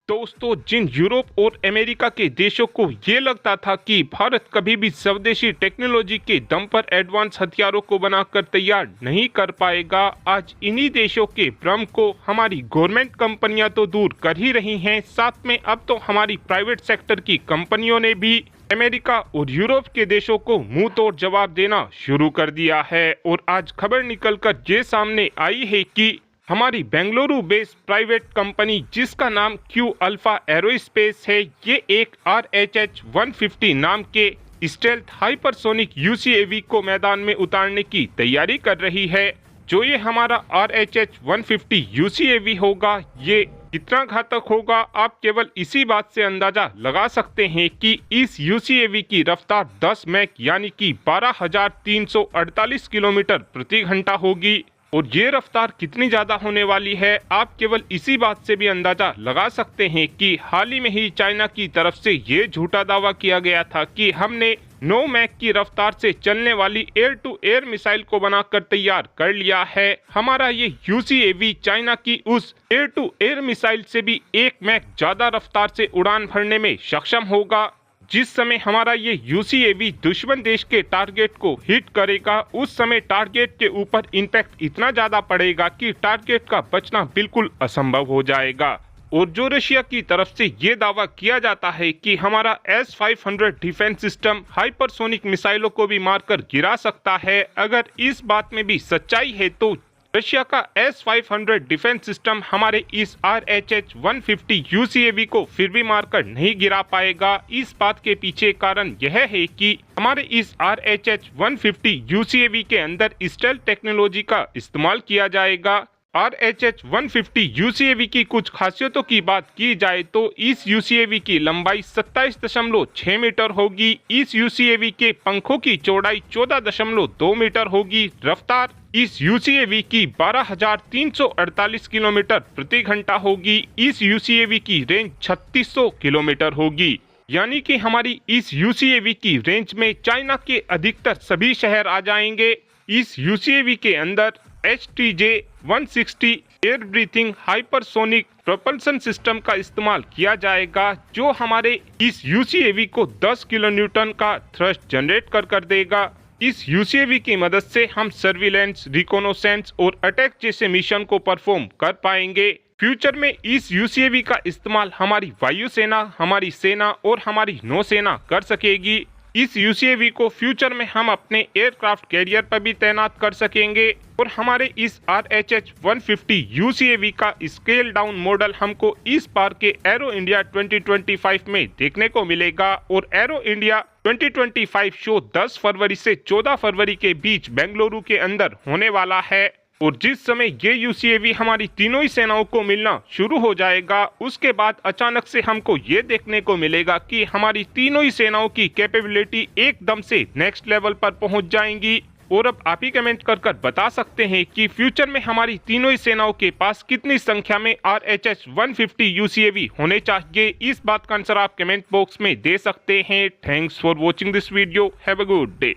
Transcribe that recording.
दोस्तों, जिन यूरोप और अमेरिका के देशों को ये लगता था कि भारत कभी भी स्वदेशी टेक्नोलॉजी के दम पर एडवांस हथियारों को बनाकर तैयार नहीं कर पाएगा, आज इन्हीं देशों के भ्रम को हमारी गवर्नमेंट कंपनियां तो दूर कर ही रही हैं, साथ में अब तो हमारी प्राइवेट सेक्टर की कंपनियों ने भी अमेरिका और यूरोप के देशों को मुंह तोड़ जवाब देना शुरू कर दिया है। और आज खबर निकलकर ये सामने आई है कि हमारी बेंगलुरु बेस्ड प्राइवेट कंपनी जिसका नाम क्यू अल्फा एरोस्पेस है, ये एक RH-150 नाम के स्टेल्थ हाइपरसोनिक UCAV को मैदान में उतारने की तैयारी कर रही है। जो ये हमारा RH-150 UCAV होगा, ये कितना घातक होगा आप केवल इसी बात से अंदाजा लगा सकते हैं कि इस UCAV की रफ्तार 10 मैक यानी कि 12,348 किलोमीटर प्रति घंटा होगी। और ये रफ्तार कितनी ज्यादा होने वाली है आप केवल इसी बात से भी अंदाजा लगा सकते हैं कि हाल ही में ही चाइना की तरफ से ये झूठा दावा किया गया था कि हमने 9 मैक की रफ्तार से चलने वाली एयर टू एयर मिसाइल को बनाकर तैयार कर लिया है। हमारा ये UCAV चाइना की उस एयर टू एयर मिसाइल से भी 1 मैक ज्यादा रफ्तार से उड़ान भरने में सक्षम होगा। जिस समय हमारा ये UCAV दुश्मन देश के टारगेट को हिट करेगा, उस समय टारगेट के ऊपर इम्पैक्ट इतना ज्यादा पड़ेगा कि टारगेट का बचना बिल्कुल असंभव हो जाएगा। और जो रशिया की तरफ से ये दावा किया जाता है कि हमारा S-500 डिफेंस सिस्टम हाइपरसोनिक मिसाइलों को भी मारकर गिरा सकता है, अगर इस बात में भी सच्चाई है तो रशिया का S-500 डिफेंस सिस्टम हमारे इस RH-150 UCAV को फिर भी मारकर नहीं गिरा पाएगा। इस बात के पीछे कारण यह है कि हमारे इस RH-150 UCAV के अंदर स्टेल्थ टेक्नोलॉजी का इस्तेमाल किया जाएगा। RH-150 UCAV की कुछ खासियतों की बात की जाए तो इस UCAV की लंबाई 27.6 मीटर होगी। इस UCAV के पंखों की चौड़ाई 14.2 मीटर होगी। रफ्तार इस UCAV की 12,348 किलोमीटर प्रति घंटा होगी। इस UCAV की रेंज 3600 किलोमीटर होगी, यानी कि हमारी इस UCAV की रेंज में चाइना के अधिकतर सभी शहर आ जाएंगे। इस UCAV के अंदर HTJ-160 air breathing hypersonic propulsion system का इस्तेमाल किया जाएगा, जो हमारे इस UCAV को 10 किलो न्यूटन का थ्रस्ट जनरेट कर देगा। इस UCAV की मदद से हम सर्विलेंस, रिकोनोसेंस और अटैक जैसे मिशन को परफॉर्म कर पाएंगे। फ्यूचर में इस UCAV का इस्तेमाल हमारी वायुसेना, हमारी सेना और हमारी नौसेना कर सकेगी। इस UCAV को फ्यूचर में हम अपने एयरक्राफ्ट कैरियर पर भी तैनात कर सकेंगे। और हमारे इस RH-150 UCAV का स्केल डाउन मॉडल हमको इस बार के एरो इंडिया 2025 में देखने को मिलेगा। और एरो इंडिया 2025 शो 10 फरवरी से 14 फरवरी के बीच बेंगलुरु के अंदर होने वाला है। और जिस समय ये UCAV हमारी तीनों ही सेनाओं को मिलना शुरू हो जाएगा, उसके बाद अचानक से हमको ये देखने को मिलेगा कि हमारी तीनों ही सेनाओं की कैपेबिलिटी एकदम से नेक्स्ट लेवल पर पहुंच जाएंगी। और अब आप ही कमेंट कर बता सकते हैं कि फ्यूचर में हमारी तीनों ही सेनाओं के पास कितनी संख्या में RH-150 UCAV होने चाहिए। इस बात का आंसर आप कमेंट बॉक्स में दे सकते हैं। Thanks for watching this video. Have a good day.